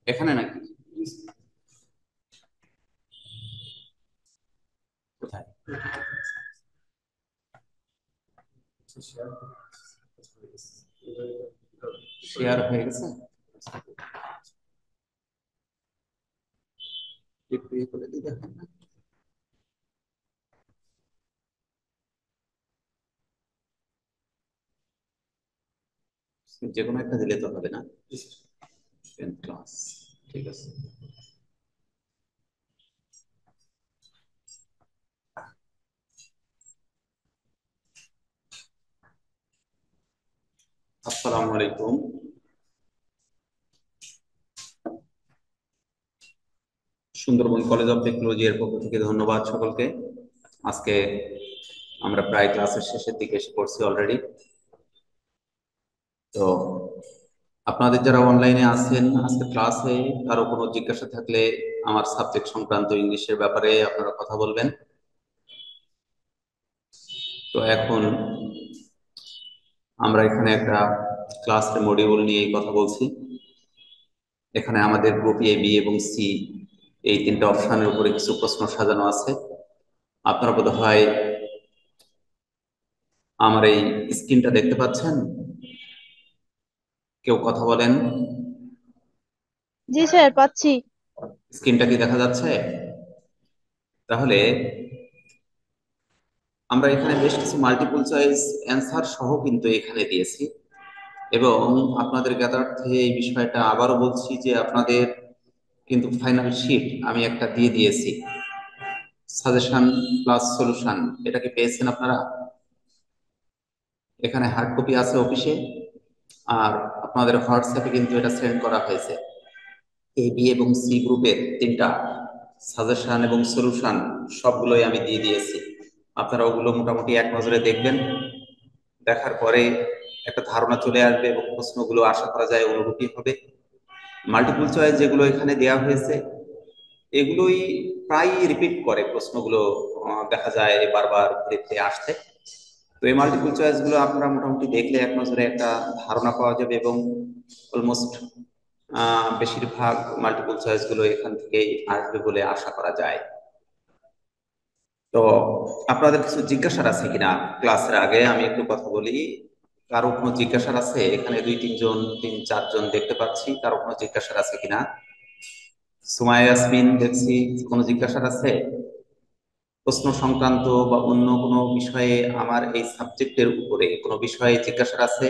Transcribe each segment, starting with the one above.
এখানে নাকি? কোথায়? শেয়ার হয়ে গেছে। একটু ইয়ে করে দিই, দেখেন না। যে কোনো একটা দিলে তো হবে না। 10 ক্লাস, ঠিক আছে। আসসালামু আলাইকুম। সুন্দরবন কলেজ অফ টেকনোলজি এর পক্ষ থেকে ধন্যবাদ সকলকে। আজকে আমরা প্রায় ক্লাসের শেষের দিকে এসে পড়ছি অলরেডি। তো আপনাদের যারা অনলাইনে আছেন, আজকে ক্লাসে কারো কোনো জিজ্ঞাসা থাকলে আমার সাবজেক্ট সংক্রান্ত ইংলিশের ব্যাপারে আপনারা কথা বলবেন। তো এখন আমরা এখানে একটা ক্লাসের মডিউল নিয়ে কথা বলছি। এখানে আমাদের গ্রুপ এ, বি এবং সি এই তিনটা অপশনের উপরে কিছু প্রশ্ন সাজানো আছে। আপনারা বোধহয় আমার এই স্ক্রিনটা দেখতে পাচ্ছেন? কেউ কথা বলেন। জি স্যার, পাচ্ছি। স্ক্রিনটা কি দেখা যাচ্ছে? তাহলে আমরা এখানে বেশ কিছু মাল্টিপল চয়েস অ্যান্সার সহ কিন্তু এখানে দিয়েছি। এবং আপনাদের জ্ঞাতার্থে এই বিষয়টা আবারও বলছি যে আপনাদের কিন্তু ফাইনাল শিট আমি একটা দিয়ে দিয়েছি, সাজেশন প্লাস সলিউশন। এটা কি পেয়েছেন আপনারা? এখানে হার্ড কপি আছে অফিসে, আর আপনাদের হোয়াটসঅ্যাপে কিন্তু এটা সেন্ড করা হয়েছে। এ, বি এবং সি গ্রুপের তিনটা সাজেশন এবং সলিউশন সবগুলোই আমি দিয়ে দিয়েছি। আপনারা ওগুলো মোটামুটি এক নজরে দেখবেন। দেখার পরে একটা ধারণা চলে আসবে এবং প্রশ্নগুলো আশা করা যায় অনুরূপই হবে। মাল্টিপল চয়েস যেগুলো এখানে দেওয়া হয়েছে এগুলোই প্রায় রিপিট করে প্রশ্নগুলো, দেখা যায় বারবার ঘুরে ফিরে আসছে। তো এই মাল্টিপল চয়েস গুলো আপনারা মোটামুটি দেখলে এক নজরে একটা ধারণা পাওয়া যাবে এবং অলমোস্ট বেশিরভাগ মাল্টিপল চয়েস গুলো এখান থেকেই আসবে বলে আশা করা যায়। তো আপনাদের কিছু জিজ্ঞাসার আছে কিনা? ক্লাসের আগে আমি একটু কথা বলি। কারো কোনো জিজ্ঞাসার আছে? এখানে দুই তিনজন, তিন চারজন দেখতে পাচ্ছি। কারো কোনো জিজ্ঞাসার আছে কিনা? সুমাইয়া ইয়াসমিন দেখছি, কোনো জিজ্ঞাসার আছে? প্রশ্ন সংক্রান্ত বা অন্য কোনো বিষয়ে, আমার এই সাবজেক্টের উপরে কোনো বিষয়ে জিজ্ঞাসার আছে?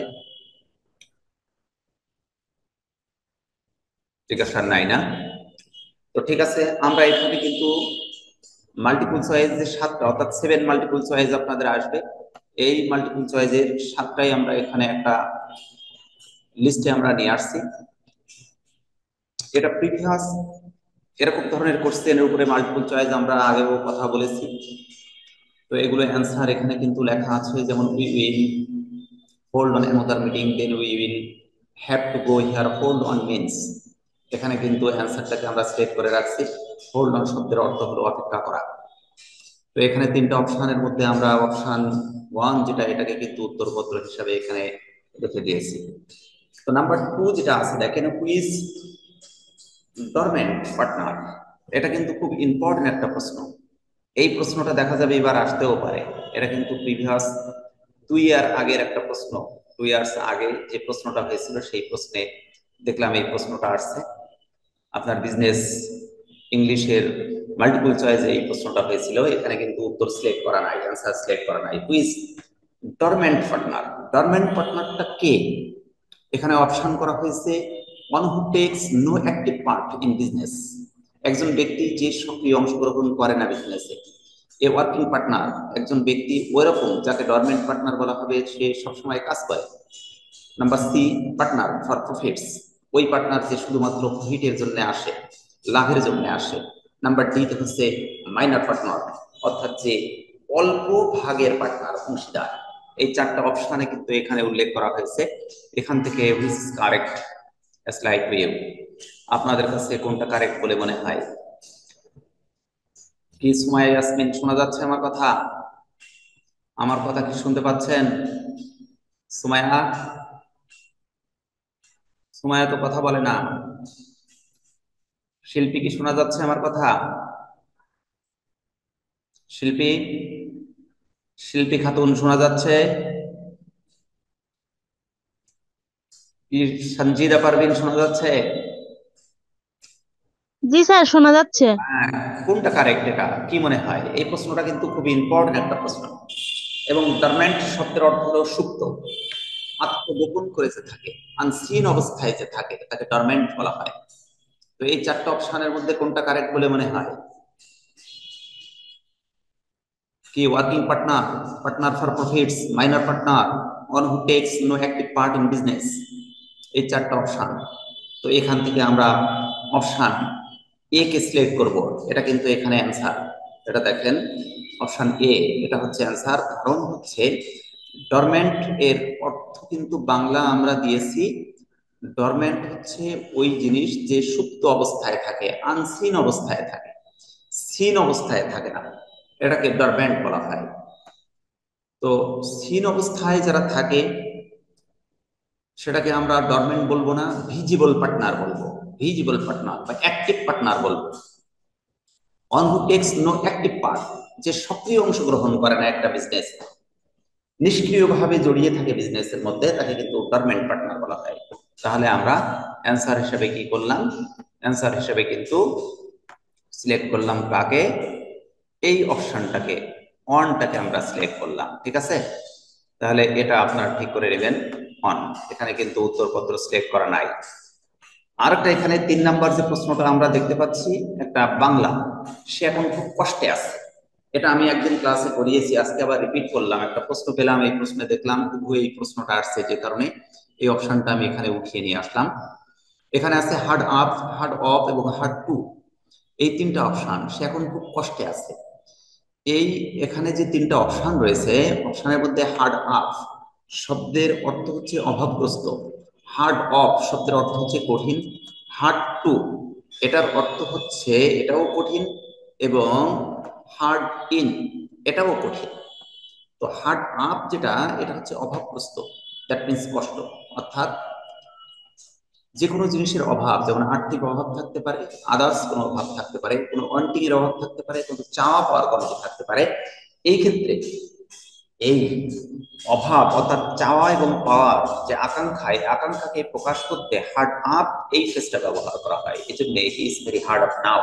জিজ্ঞাসার নাই না? তো ঠিক আছে, আমরা এখানে কিন্তু মাল্টিপল চয়েস যে সাতটা, অর্থাৎ 7 মাল্টিপল চয়েস আপনাদের আসবে। এই মাল্টিপল চয়েসের সাতটাই আমরা এখানে একটা লিস্টে আমরা নিয়ে আসছি। এটা প্রিভিয়াস এরকম ধরনের কোশ্চেনের উপরে মাল্টিপল চয়েস আমরা আগেও কথা বলেছি। তো এগুলো অ্যান্সার এখানে কিন্তু লেখা আছে, যেমন we will hold on another meeting, then we will have to go here. Hold on means, এখানে কিন্তু অ্যান্সারটাকে আমরা সিলেক্ট করে রাখছি। হোল্ড অন শব্দের অর্থ হলো অপেক্ষা করা। তো এখানে তিনটা অপশনের মধ্যে আমরা অপশন ওয়ান যেটা, এটাকে কিন্তু উত্তরপত্র হিসাবে এখানে রেখে দিয়েছি। তো নাম্বার টু যেটা আছে দেখেন, কুইজ ডরমেন্ট পার্টনার। এটা কিন্তু খুব ইম্পর্টেন্ট একটা প্রশ্ন। এই প্রশ্নটা দেখা যাবে এবার আসতেও পারে। এটা কিন্তু প্রিভিয়াস 2 ইয়ার আগের একটা প্রশ্ন। 2 ইয়ার্স আগে যে প্রশ্নটা হয়েছিল সেই প্রশ্নে দেখলাম এই প্রশ্নটা আসছে। আপনার বিজনেস ইংলিশের মাল্টিপল চয়েসে এই প্রশ্নটা হয়েছিল। এখানে কিন্তু উত্তর সিলেক্ট করা নাই, অ্যান্সার সিলেক্ট করা নাই। কুইজ ডরমেন্ট পার্টনার, ডরমেন্ট পার্টনারটা কে? এখানে অপশন করা হয়েছে one who takes no active part in business, একজন ব্যক্তি যে সক্রিয় অংশগ্রহণ করে না বিজনেসে। এ ওয়ার্কিং পার্টনার, একজন ব্যক্তি ওইরকম যাকে ডরমেন্ট পার্টনার বলা হবে, সে সবসময় কাজ করে। Number C, partner for profits, ওই পার্টনার যে শুধুমাত্র প্রফিটের জন্য আসে, লাভের জন্য আসে। নাম্বার ডি হচ্ছে মাইনার পার্টনার, অর্থাৎ যে অল্প ভাগের পার্টনার, অংশীদার। এই চারটা অপশনে কিন্তু এখানে উল্লেখ করা হয়েছে। এখান থেকে which is correct, slide way, আপনাদের কাছে কোনটা কারেক্ট বলে মনে হয়? কি সুমাইয়া ইয়াসমিন, শোনা যাচ্ছে আমার কথা? আমার কথা কি শুনতে পাচ্ছেন? সুমাইয়া, সুমাইয়া তো কথা বলে না। শিল্পী, কি শোনা যাচ্ছে আমার কথা? শিল্পী, শিল্পী খাতুন শোনা যাচ্ছে? কি সঞ্জিদা পারভিন শোনা যাচ্ছে? জি স্যার, শোনা যাচ্ছে। হ্যাঁ, কোনটা কারেক্ট এটা কি মনে হয়? এই প্রশ্নটা কিন্তু খুব ইম্পর্টেন্ট একটা প্রশ্ন। এবং ডরমেন্ট শব্দের অর্থ হলো সুপ্ত, আত্মগোপন করে যে থাকে, আনসিন অবস্থায় যে থাকে তাকে ডরমেন্ট বলা হয়। তো এই চারটা অপশনের মধ্যে কোনটা কারেক্ট বলে মনে হয়? কি working partner, partner for profits, minor partner, one who takes no active part in business, এই চারটা অপশন। তো এখান থেকে আমরা অপশন এ কে সিলেক্ট করব। এটা কিন্তু এখানে অ্যান্সার। এটা দেখেন, অপশন এ, এটা হচ্ছে অ্যান্সার। কারণ হচ্ছে ডরমেন্ট এর অর্থ কিন্তু বাংলা আমরা দিয়েছি, ডরমেন্ট হচ্ছে ওই জিনিস যে সুপ্ত অবস্থায় থাকে, আনসিন অবস্থায় থাকে, সিন অবস্থায় থাকে না, এটাকে ডরমেন্ট বলা হয়। তো সিন অবস্থায় যারা থাকে সেটাকে আমরা ডরমেন্ট বলবো না, ভিজিবল পার্টনার বলবো। ভিজিবল পার্টনার বা অ্যাক্টিভ পার্টনার বলবো। One who takes no active part, যে সক্রিয় অংশগ্রহণ করে না একটা বিজনেস, নিষ্ক্রিয়ভাবে জড়িয়ে থাকে বিজনেসের মধ্যে, তাকে কিন্তু ডরমেন্ট পার্টনার বলা হয়। তাহলে আমরা অ্যান্সার হিসেবে কি করলাম? অ্যান্সার হিসেবে কিন্তু সিলেক্ট করলাম কাকে? এই অপশনটাকে, অনটাকে আমরা সিলেক্ট করলাম। ঠিক আছে, তাহলে এটা আপনার ঠিক করে নেবেন, অন। এখানে কিন্তু উত্তরপত্র সিলেক্ট করা নাই। আরেকটা এখানে 3 নাম্বার যে প্রশ্নটা আমরা দেখতে পাচ্ছি, একটা বাংলা, সে এখন খুব কষ্টে আছে। এটা আমি একদিন ক্লাসে করিয়েছি, আজকে আবার রিপিট করলাম। একটা প্রশ্ন পেলাম, এই প্রশ্নে দেখলাম হুবহু এই প্রশ্নটা আসছে, যে কারণে এই অপশনটা আমি এখানে উঠিয়ে নিয়ে আসলাম। এখানে আছে হার্ড আপ, হার্ড অফ এবং হার্ড টু, এই 3টা অপশন। সে এখন খুব কষ্টে আছে। এই এখানে যে 3টা অপশন রয়েছে, অপশনের মধ্যে হার্ড আপ শব্দের অর্থ হচ্ছে অভাবগ্রস্ত, হার্ড অফ শব্দের অর্থ হচ্ছে কঠিন, হার্ড টু এটার অর্থ হচ্ছে এটাও কঠিন, এবং হার্ড ইন এটাও কঠিন। তো হার্ড আপ যেটা, এটা হচ্ছে অভাবগ্রস্ত, দ্যাট মিনস কষ্ট। অর্থাৎ যে কোনো জিনিসের অভাব, যেমন আর্থিক অভাব থাকতে পারে, আদার্স কোনো অভাব থাকতে পারে, কোনো ওয়ান্টিং এর অভাব থাকতে পারে, কোনো চাওয়া পাওয়ার কমতি থাকতে পারে। এই ক্ষেত্রে এই অভাব অর্থাৎ চাওয়া এবং পাওয়ার যে আকাঙ্ক্ষা, এই আকাঙ্ক্ষাকে প্রকাশ করতে হার্ড আপ এই ফ্রেজটা ব্যবহার করা হয়। এই জন্য he is very hard up now,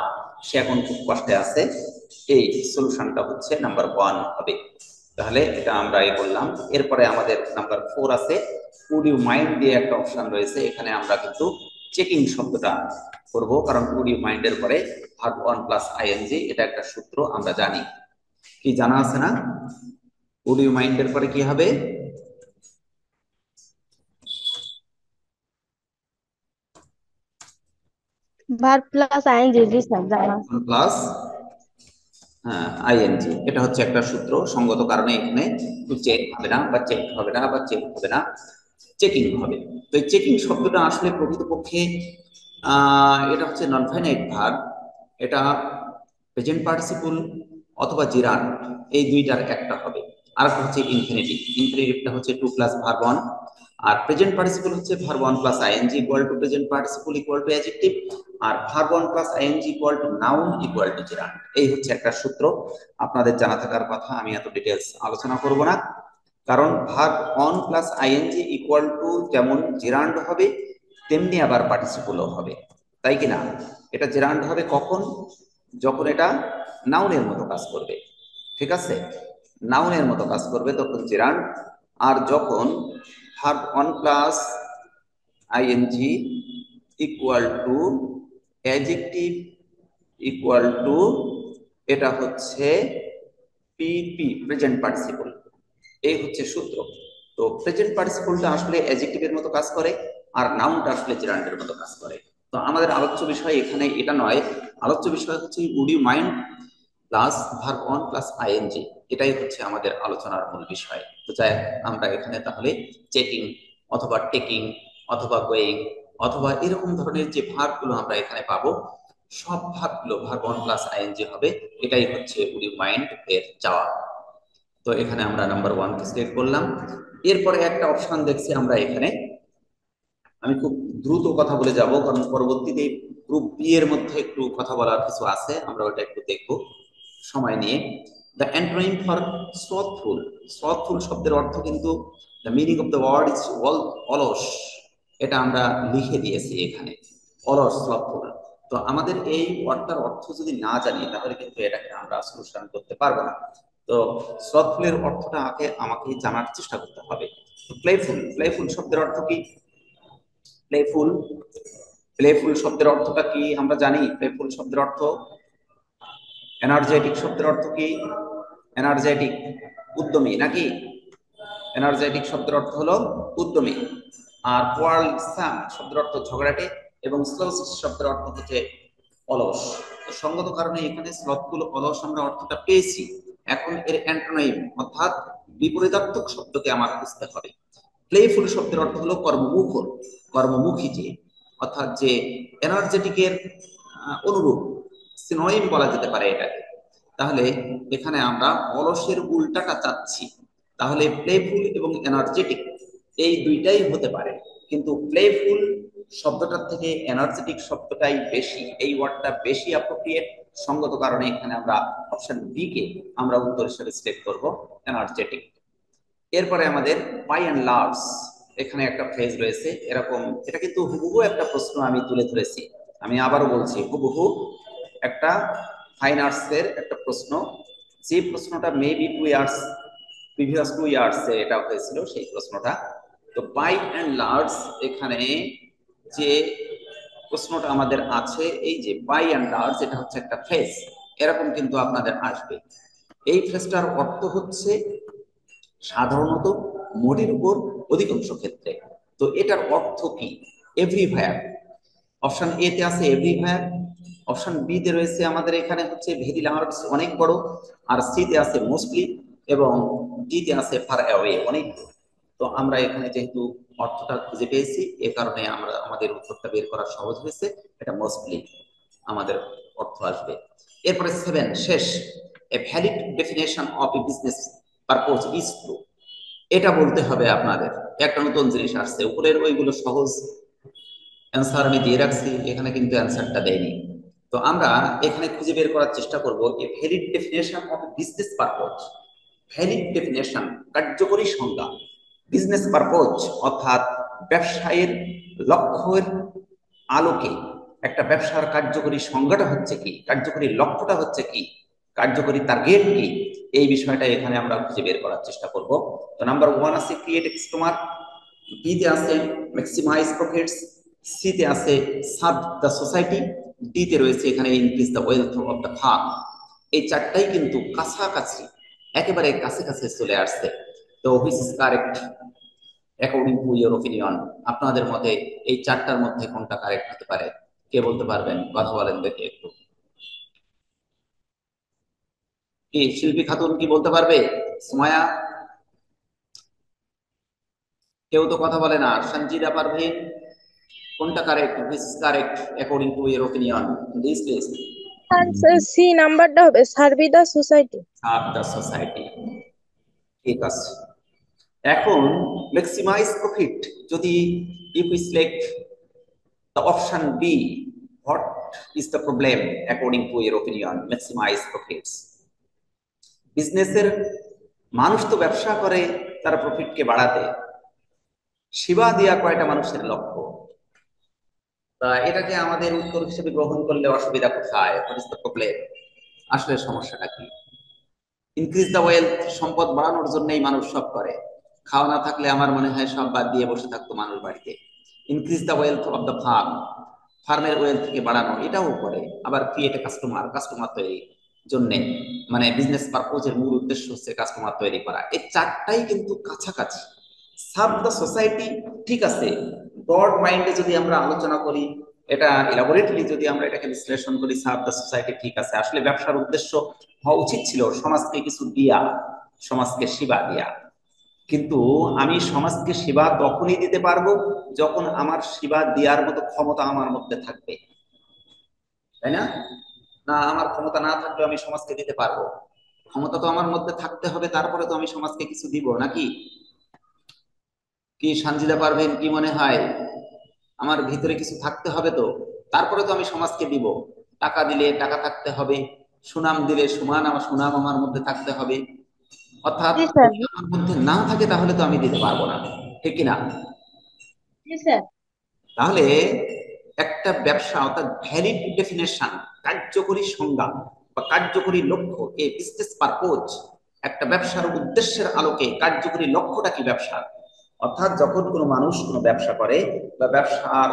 সে এখন খুব কষ্টে আছে। এই সলিউশনটা হচ্ছে নাম্বার 1 হবে। তাহলে এটা আমরা এই করলাম। এরপরে আমাদের নাম্বার 4 আছে, উড ইউ মাইন্ড দিয়ে একটা অপশন রয়েছে। এখানে আমরা কিন্তু চেকিং শব্দটা করব, কারণ উড ইউ মাইন্ডের পরে ভার্ব 1 প্লাস আইএনজি, এটা একটা সূত্র আমরা জানি। কি জানা আছে না? উড ইউ মাইন্ডের পরে কি হবে? ভার প্লাস আইএনজি, জি স্যার, জানা আছে। প্লাস আইএনজি, এটা হচ্ছে একটা সূত্র। সঙ্গত কারণে এখানে চেক হবে না, বা চেক হবে না, বা চেক হবে না, চেকিং হবে। তো এই চেকিং শব্দটা আসলে প্রকৃতপক্ষে এটা হচ্ছে নন ফাইনাইট ভার্ব। এটা প্রেজেন্ট পার্টিসিপল অথবা জিরান, এই দুইটার একটা হবে। আর একটা হচ্ছে ইনফিনিটিভ। ইনফিনিটিভটা হচ্ছে 2 প্লাস ভার্ব 1, আর প্রেজেন্ট পার্টিসিপল হচ্ছে verb 1 plus ING equal to present participle equal to adjective, আর verb 1 plus ING equal to noun equal to gerund. এই হচ্ছে একটা সূত্র, আপনাদের জানা থাকার কথা। আমি এত ডিটেলস আলোচনা করব না, কারণ verb 1 plus ING equal to যেমন জেরান্ড হবে, তেমনি আবার পার্টিসিপলও হবে, তাই কি না? এটা জেরান্ড হবে কখন? যখন এটা নাউনের মতো কাজ করবে। ঠিক আছে, নাউনের মতো কাজ করবে তখন জেরান্ড। আর যখন verb 1 plus ING equal to adjective equal to, এটা হচ্ছে পিপি, প্রেজেন্ট পার্টিসিপল। এই হচ্ছে সূত্র। তো প্রেজেন্ট পার্টিসিপলটা আসলে অ্যাডজেক্টিভের মতো কাজ করে, আর নাউনটা আসলে জেরান্ডের মতো কাজ করে। তো আমাদের আলোচ্য বিষয় এখানে এটা নয়। আলোচ্য বিষয় হচ্ছে would you mind plus verb 1 plus ING, এটাই হচ্ছে আমাদের আলোচনার মূল বিষয়। তো যাই হোক, আমরা এখানে তাহলে চেকিং অথবা টেকিং অথবা গোয়িং অথবা এরকম ধরনের যে ভার্বগুলো আমরা এখানে পাবো, সব ভার্বগুলো ভার্ব 1 প্লাস আইএনজি হবে। এটাই হচ্ছে উড ইউ মাইন্ড এর চাওয়া। তো এখানে আমরা নাম্বার 1 কে সিলেক্ট করলাম। এরপরে একটা অপশন দেখছি আমরা এখানে, আমি খুব দ্রুত কথা বলে যাব কারণ পরবর্তীতে গ্রুপ বি এর মধ্যে একটু কথা বলার কিছু আছে, আমরা ওটা একটু দেখব সময় নিয়ে। The antonym for slothful, slothful শব্দের অর্থ কিন্তু, the meaning of the word is অলস, এটা আমরা লিখে দিয়েছি এখানে, অলস স্লথফুল। তো আমাদের এই ওয়ার্ডটার অর্থ যদি না জানি তাহলে কিন্তু এটাকে আমরা সলিউশন করতে পারবো না। তো স্লথফুলের অর্থটা আগে আমাকে জানার চেষ্টা করতে হবে। প্লেফুল, প্লেফুল শব্দের অর্থ কি? প্লেফুল, প্লেফুল শব্দের অর্থটা কি আমরা জানি? প্লেফুল শব্দের অর্থ এনার্জেটিক শব্দের অর্থ কি? এনার্জেটিক, উদ্যমী নাকি? এনার্জেটিক শব্দের অর্থ হলো উদ্যমী। আর কোয়ালসাম শব্দের অর্থ ঝগড়াটে, এবং স্লোস শব্দের অর্থ হচ্ছে অলস। তো সঙ্গত কারণে এখানে স্লথফুল, অলস আমরা অর্থটা পেয়েছি। এখন এর অ্যান্টোনিম অর্থাৎ বিপরীতার্থক শব্দকে আমার বুঝতে হবে। প্লেফুল শব্দের অর্থ হলো কর্মমুখর, কর্মমুখী যে, অর্থাৎ যে এনার্জেটিকের অনুরূপ, সিনোনিম বলা যেতে পারে এটাকে। তাহলে এখানে আমরা অলসের উল্টাটা চাচ্ছি, তাহলে প্লেফুল এবং এনার্জেটিক এই দুইটাই হতে পারে, কিন্তু প্লেফুল শব্দটার থেকে এনার্জেটিক শব্দটাই বেশি, এই ওয়ার্ডটা বেশি অ্যাপ্রোপ্রিয়েট। সঙ্গত কারণে এখানে আমরা অপশন বি কে আমরা উত্তর হিসেবে সিলেক্ট করব, এনার্জেটিক। এরপরে আমাদের বাই অ্যান্ড লার্জ, এখানে একটা ফ্রেজ রয়েছে এরকম, এটা কিন্তু হুবহু একটা প্রশ্ন আমি তুলে ধরেছি, আমি আবারও বলছি হুবহু একটা ফাইন আর্টসের একটা প্রশ্ন, যে প্রশ্নটা মেবি 2 ইয়ার্স, প্রিভিয়াস 2 ইয়ার্সে এটা হয়েছিল সেই প্রশ্নটা। তো বাই অ্যান্ড লার্জ, এখানে যে প্রশ্নটা আমাদের আছে, এই যে বাই অ্যান্ড লার্জ, এটা হচ্ছে একটা ফ্রেজ, এরকম কিন্তু আপনাদের আসবে। এই ফ্রেজটার অর্থ হচ্ছে সাধারণত, মোটের উপর, অধিকাংশ ক্ষেত্রে। তো এটার অর্থ কি? এভরিওয়্যার। অপশন এ তে আছে এভরিওয়্যার, অপশন বি তে রয়েছে আমাদের এখানে হচ্ছে ভেরি লার্জ, অনেক বড়, আর সি তে আছে মোস্টলি, এবং ডি তে আছে ফার অ্যাওয়ে, অনেক দূর। তো আমরা এখানে যেহেতু অর্থটা খুঁজে পেয়েছি, এ কারণে আমরা আমাদের উত্তরটা বের করা সহজ হয়েছে, এটা মোস্টলি আমাদের অর্থ আসবে। এরপরে 7, শেষ, a valid definition of A business purpose is true, এটা বলতে হবে আপনাদের। একটা নতুন জিনিস আসছে, উপরের ওইগুলো সহজ অ্যান্সার আমি দিয়ে রাখছি, এখানে কিন্তু অ্যান্সারটা দেয়নি। তো আমরা এখানে খুঁজে বের করার চেষ্টা করব a valid definition of business purpose. Valid definition, কার্যকরী সংজ্ঞা, বিজনেস পারপোজ অর্থাৎ ব্যবসায়ের লক্ষ্যের আলোকে একটা ব্যবসার কার্যকরী সংজ্ঞাটা হচ্ছে কি, কার্যকরী লক্ষ্যটা হচ্ছে কি, কার্যকরী টার্গেট কি, এই বিষয়টা এখানে আমরা খুঁজে বের করার চেষ্টা করব। তো নাম্বার 1 আছে ক্রিয়েট কাস্টমার, বি তে আছে ম্যাক্সিমাইজ প্রফিটস, সি তে আছে সার্ভ দ্য সোসাইটি, ডি তে রয়েছে এখানে increase the wealth of the farm. এই চারটাই কিন্তু কাছাকাছি, একেবারে কাছে কাছে চলে আসছে। তো which is correct according to your opinion? আপনাদের মতে এই চারটার মধ্যে কোনটা কারেক্ট হতে পারে? কে বলতে পারবেন? কথা বলেন দেখি একটু। কি শিল্পী খাতুন কি বলতে পারবে? সুমায়া? কেউ তো কথা বলে না। সঞ্জিদা পারভিন, কোনটা correct? Which is correct according to your opinion? This please. Answer C নাম্বারটা হবে, survey the society. Serve the society, ঠিক আছে। এখন ম্যাক্সিমাইজ প্রফিট, যদি if we select the option B, what is the problem according to your opinion? Maximize profits. বিজনেসের মানুষ তো ব্যবসা করে তার প্রফিটকে বাড়াতে, সেবা দেওয়া কয়টা মানুষের লক্ষ্য? তা এটাকে আমাদের উত্তর হিসেবে গ্রহণ করলে অসুবিধা কোথায়? What is the problem? আসলে সমস্যাটা কি? ইনক্রিজ দ্য ওয়েলথ, সম্পদ বাড়ানোর জন্যই মানুষ সব করে, খাওয়া না থাকলে আমার মনে হয় সব বাদ দিয়ে বসে থাকতো মানুষ বাড়িতে। Increase the wealth of the farm, ফার্মের ওয়েলথকে বাড়ানো, এটাও করে। আবার ক্রিয়েট এ কাস্টমার, কাস্টমার তৈরির জন্য, মানে বিজনেস পারপোজের মূল উদ্দেশ্য হচ্ছে কাস্টমার তৈরি করা। এই চারটাই কিন্তু কাছাকাছি। সার্ভ দ্য সোসাইটি, ঠিক আছে, ব্রড মাইন্ডে যদি আমরা আলোচনা করি, এটা ইলাবোরেটলি যদি আমরা এটাকে বিশ্লেষণ করি, সার্ভ দ্য সোসাইটি ঠিক আছে, আসলে ব্যবসার উদ্দেশ্য হওয়া উচিত ছিল সমাজকে কিছু দিয়া, সমাজকে সেবা দিয়া। কিন্তু আমি সমাজকে সেবা তখনই দিতে পারবো যখন আমার সেবা দেওয়ার মতো ক্ষমতা আমার মধ্যে থাকবে, তাই না? না, আমার ক্ষমতা না থাকলেও আমি সমাজকে দিতে পারবো? ক্ষমতা তো আমার মধ্যে থাকতে হবে, তারপরে তো আমি সমাজকে কিছু দিব নাকি? কি সানজিদা পারবেন, কি মনে হয়? আমার ভিতরে কিছু থাকতে হবে তো, তারপরে তো আমি সমাজকে দিব। টাকা দিলে টাকা থাকতে হবে, সুনাম দিলে সুনাম আমার মধ্যে থাকতে হবে। অর্থাৎ জি স্যার। যদি আমার মধ্যে না থাকে তাহলে তো আমি দিতে পারবো না, ঠিক কিনা? জি স্যার। তাহলে একটা ব্যবসা অর্থাৎ ভ্যালিড ডেফিনেশন, কার্যকরী সংজ্ঞা বা কার্যকরী লক্ষ্য, এ বিজনেস পারপোজ, একটা ব্যবসার উদ্দেশ্যের আলোকে কার্যকরী লক্ষ্যটা কি ব্যবসার। অর্থাৎ যখন কোনো মানুষ কোনো ব্যবসা করে বা ব্যবসার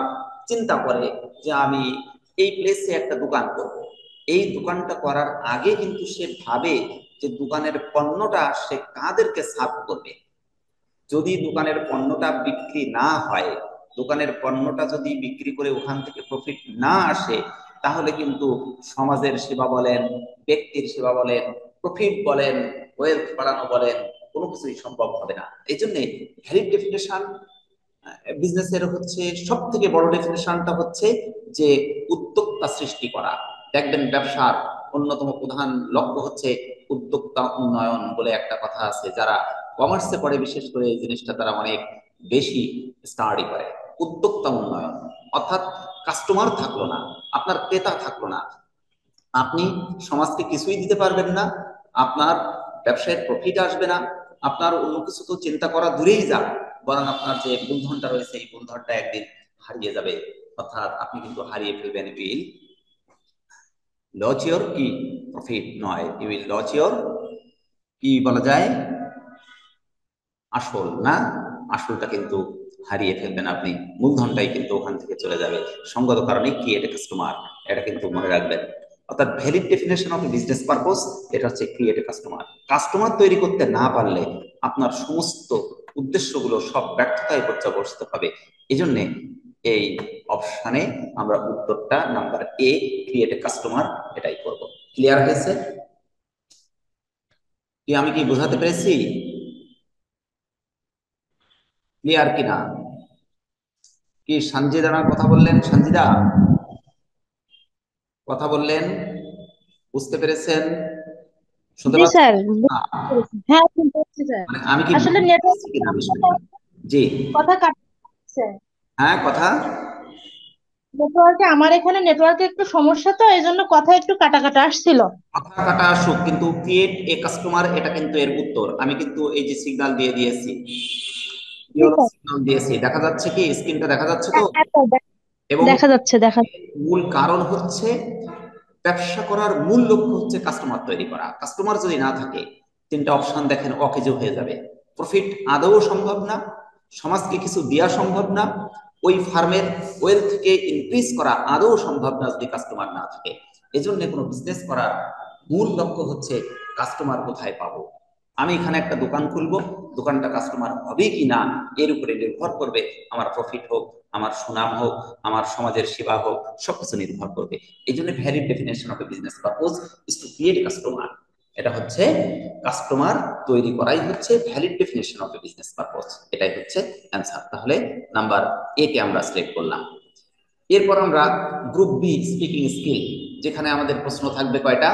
চিন্তা করে যে আমি এই প্লেসে একটা দোকান করব, এই দোকানটা করার আগে কিন্তু সে ভাবে যে দোকানের পণ্যটা সে কাদেরকে সার্ভ করবে। যদি দোকানের পণ্যটা বিক্রি না হয়, দোকানের পণ্যটা যদি বিক্রি করে ওখান থেকে প্রফিট না আসে, তাহলে কিন্তু সমাজের সেবা বলেন, ব্যক্তির সেবা বলেন, প্রফিট বলেন, ওয়েলথ বাড়ানো বলেন, কোনো কিছুই সম্ভব হবে না। এই জন্য ভ্যালিড ডেফিনেশন বিজনেসের হচ্ছে সব থেকে বড় ডেফিনেশনটা হচ্ছে যে উদ্যোক্তা সৃষ্টি করা। দেখবেন ব্যবসার অন্যতম প্রধান লক্ষ্য হচ্ছে উদ্যোক্তা উন্নয়ন বলে একটা কথা আছে। যারা কমার্সে পড়ে বিশেষ করে এই জিনিসটা তারা অনেক বেশি স্টাডি করে। উদ্যোক্তা উন্নয়ন অর্থাৎ কাস্টমার থাকলো না, আপনার ক্রেতা থাকলো না, আপনি সমাজকে কিছুই দিতে পারবেন না, আপনার ব্যবসায় প্রফিট আসবে না, আপনার অন্য কিছু তো চিন্তা করা দূরেই যাক, বরং আপনার যে মূলধনটা রয়েছে এই মূলধনটা একদিন হারিয়ে যাবে। অর্থাৎ আপনি কিন্তু হারিয়ে ফেলবেন, উইল লস ইওর কি প্রফিট নয়, ইউ উইল লস ইওর কি বলা যায় আসল না, আসলটা কিন্তু হারিয়ে ফেলবেন আপনি, মূলধনটাই কিন্তু ওখান থেকে চলে যাবে সঙ্গত কারণে ক্রিয়েট এ কাস্টমার, এটা কিন্তু মনে রাখবেন। অর্থাৎ valid definition of business purpose এটা হচ্ছে ক্রিয়েট এ কাস্টমার। কাস্টমার তৈরি করতে না পারলে আপনার সমস্ত উদ্দেশ্যগুলো সব ব্যর্থতায় পর্যবসিত হবে। এই জন্য এই অপশনে আমরা উত্তরটা number A, create a customer, এটাই করব। ক্লিয়ার হয়েছে কি? আমি কি বোঝাতে পেরেছি? ক্লিয়ার কিনা? কি সঞ্জিদা কথা বললেন? সঞ্জিদা কথা বললেন, বুঝতে পেরেছেন? শুনতে জি পাচ্ছেন? স্যার, বুঝতে পেরেছি। হ্যাঁ, শুনতে পাচ্ছি স্যার। মানে আমি কি আসলে বুঝতে নেটওয়ার্ক পেরেছি কিনা বিষয়টা? জি, কথা কাটছে। হ্যাঁ কথা নেটওয়ার্কে আমার এখানে নেটওয়ার্কে একটু সমস্যা, তো এই জন্য কথা একটু কাটা কাটা আসছিল। কথা কাটা আসুক, কিন্তু ক্রিয়েট এ কাস্টমার এটা কিন্তু এর উত্তর। আমি কিন্তু এই যে সিগন্যাল দিয়ে দিয়েছি, জি স্যার। সিগন্যাল দিয়েছি, দেখা যাচ্ছে কি? স্ক্রিনটা দেখা যাচ্ছে তো? হ্যাঁ, হ্যাঁ, স্যার, এবং দেখা যাচ্ছে দেখা মূল কারণ হচ্ছে ব্যবসা করার মূল লক্ষ্য হচ্ছে কাস্টমার তৈরি করা। কাস্টমার যদি না থাকে, তিনটা অপশন দেখেন অকেজো হয়ে যাবে। প্রফিট আদৌ সম্ভব না, সমাজকে কিছু দেওয়া সম্ভব না, ওই ফার্মের ওয়েলথকে ইনক্রিজ করা আদৌ সম্ভব না যদি কাস্টমার না থাকে। এজন্য কোনো বিজনেস করার মূল লক্ষ্য হচ্ছে কাস্টমার কোথায় পাবো। আমি এখানে একটা দোকান খুলবো, দোকানটা কাস্টমার হবে কি না এর উপরে নির্ভর করবে আমার প্রফিট হোক, আমার সুনাম হোক, আমার সমাজের সেবা হোক, সবকিছু নির্ভর করবে। এই জন্য valid definition of A business purpose is to create customer. এটা হচ্ছে কাস্টমার তৈরি করাই হচ্ছে valid definition of A business purpose, এটাই হচ্ছে অ্যান্সার। তাহলে নাম্বার এ কে আমরা সিলেক্ট করলাম। এরপর আমরা গ্রুপ বি, স্পিকিং স্কিল, যেখানে আমাদের প্রশ্ন থাকবে কয়টা?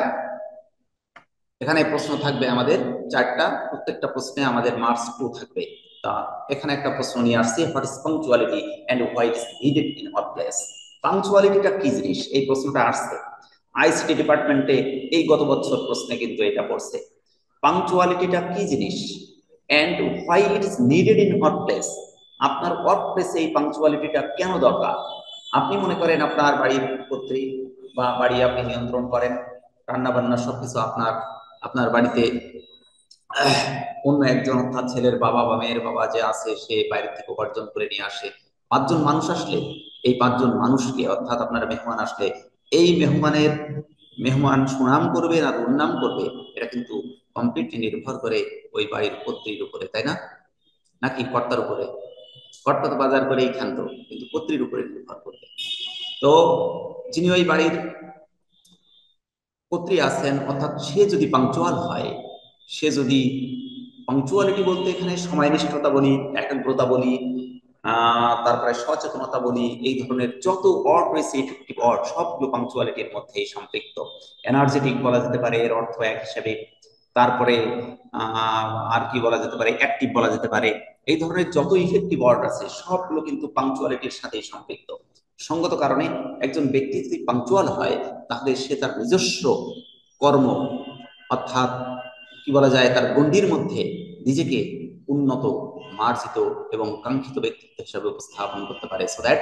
এখানে প্রশ্ন থাকবে আমাদের চারটা, প্রত্যেকটা প্রশ্নে আমাদের মার্কস 2 থাকবে। তা এখানে একটা প্রশ্ন নিয়ে আসছি, what is punctuality and why it is needed in our place. পাংচুয়ালিটিটা কি জিনিস, এই প্রশ্নটা আসছে আইসিটি ডিপার্টমেন্টে, এই গত বছর প্রশ্নে কিন্তু এটা পড়ছে। পাংচুয়ালিটিটা কি জিনিস and why it is needed in our place, আপনার ওয়ার্ক প্লেসে এই পাংচুয়ালিটিটা কেন দরকার? আপনি মনে করেন আপনার বাড়ির কর্তৃক বা বাড়ি আপনি নিয়ন্ত্রণ করেন, রান্না বান্না সবকিছু আপনার আপনার বাড়িতে অন্য একজন অর্থাৎ ছেলের বাবা বা মেয়ের বাবা যে আছে সে বাইরে থেকে উপার্জন করে নিয়ে আসে। পাঁচজন মানুষ আসলে এই পাঁচজন মানুষকে অর্থাৎ আপনার মেহমান আসলে এই মেহমান সুনাম করবে না দুর্নাম করবে, এটা কিন্তু কমপ্লিটলি নির্ভর করে ওই বাড়ির কর্ত্রীর উপরে, তাই না? নাকি কর্তার উপরে? কর্তা তো বাজার করেই খান্ত, কিন্তু কর্ত্রীর উপরে নির্ভর করবে। তো যিনি ওই বাড়ির কর্ত্রী আছেন, অর্থাৎ সে যদি পাংচুয়াল হয়, সে যদি পাংচুয়ালিটি বলতে এখানে সময়নিষ্ঠতা বলি, একাগ্রতা বলি, তারপরে সচেতনতা বলি, এই ধরনের যত ওয়ার্ড রয়েছে ইফেক্টিভ ওয়ার্ড সবগুলো পাংচুয়ালিটির মধ্যেই সম্পৃক্ত। এনার্জেটিক বলা যেতে পারে এর অর্থ এক হিসেবে, তারপরে আর কি বলা যেতে পারে, অ্যাক্টিভ বলা যেতে পারে। এই ধরনের যত ইফেক্টিভ ওয়ার্ড আছে সবগুলো কিন্তু পাংচুয়ালিটির সাথেই সম্পৃক্ত। সঙ্গত কারণে একজন ব্যক্তি যদি পাংচুয়াল হয় তাহলে সে তার নিজস্ব কর্ম, অর্থাৎ কি বলা যায়, তার গণ্ডির মধ্যে নিজেকে উন্নত, মার্জিত এবং কাঙ্ক্ষিত ব্যক্তিত্ব হিসেবে উপস্থাপন করতে পারে। So that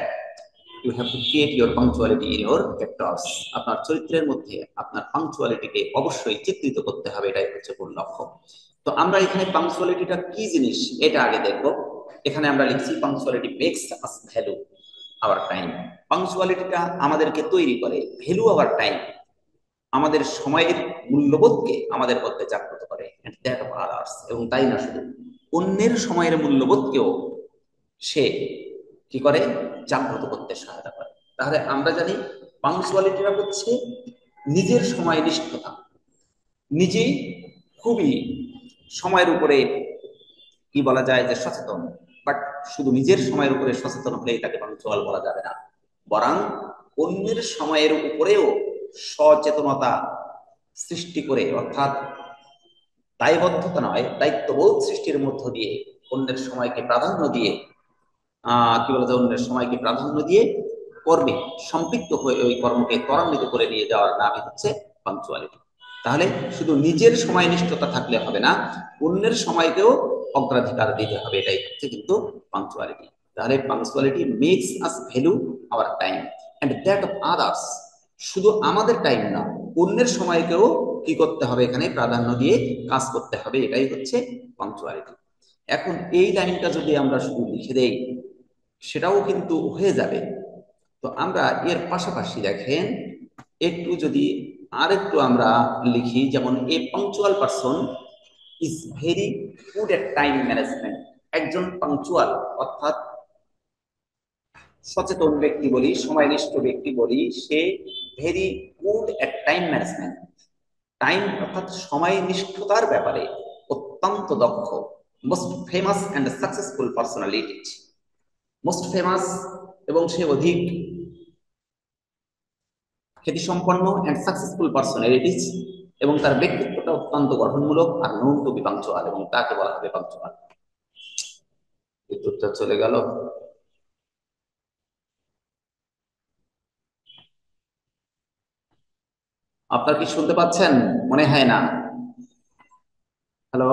you have to create your punctuality in your characters. আপনার চরিত্রের মধ্যে আপনার পাংচুয়ালিটিকে অবশ্যই চিত্রিত করতে হবে, এটাই হচ্ছে মূল লক্ষ্য। তো আমরা এখানে পাংচুয়ালিটিটা কি জিনিস এটা আগে দেখব। এখানে আমরা লিখছি punctuality makes us value our time. পাংচুয়ালিটিটা আমাদেরকে তৈরি করে ভ্যালু আওয়ার টাইম, আমাদের সময়ের মূল্যবোধকে আমাদের মধ্যে জাগ্রত করে। এবং তাই না শুধু, অন্যের সময়ের মূল্যবোধকেও সে কি করে, জাগ্রত করতে সহায়তা করে। তাহলে আমরা জানি পাংচুয়ালিটিটা হচ্ছে নিজের সময় নিষ্ঠতা, নিজে খুবই সময়ের উপরে কি বলা যায় যে সচেতন। বাট শুধু নিজের সময়ের উপরে সচেতন হলেই তাকে পাংচুয়াল বলা যাবে না, বরং অন্যের সময়ের উপরেও সচেতনতা সৃষ্টি করে, অর্থাৎ দায়বদ্ধতা নয়, দায়িত্ববোধ সৃষ্টির মধ্য দিয়ে অন্যের সময়কে প্রাধান্য দিয়ে কি বলা যায়, অন্যের সময়কে প্রাধান্য দিয়ে কর্মে সম্পৃক্ত হয়ে ওই কর্মকে ত্বরান্বিত করে নিয়ে যাওয়ার নামই হচ্ছে পাংচুয়ালিটি। তাহলে শুধু নিজের সময় নিষ্ঠতা থাকলে হবে না, অন্যের সময়কেও অগ্রাধিকার দিতে হবে, এটাই হচ্ছে কিন্তু পাংচুয়ালিটি। তাহলে punctuality makes us value our time and that of others. শুধু আমাদের টাইম না, অন্যের সময়কেও কি করতে হবে, এখানে প্রাধান্য দিয়ে কাজ করতে হবে, এটাই হচ্ছে পাংচুয়ালিটি। এখন এই লাইনটা যদি আমরা শুধু লিখে দেই সেটাও কিন্তু হয়ে যাবে। তো আমরা এর পাশাপাশি দেখেন একটু যদি আরেকটু আমরা লিখি, যেমন a punctual person is very good at time management. একজন পাংচুয়াল অর্থাৎ সচেতন ব্যক্তি বলি, সময়নিষ্ঠ ব্যক্তি বলি, সে very good at time management. Time অর্থাৎ সময় নিষ্ঠতার ব্যাপারে অত্যন্ত দক্ষ। Most famous and successful personalities, most famous এবং সে অধিক খ্যাতিসম্পন্ন অ্যান্ড সাকসেসফুল পার্সোনালিটিজ, এবং তার ব্যক্তিত্বটা অত্যন্ত গঠনমূলক আর নৌন টু বি পাংচুয়াল, এবং তাকে বলা হবে পাংচুয়াল। বিদ্যুৎটা চলে গেল। আপনার কি শুনতে পাচ্ছেন? মনে হয় না। হ্যালো।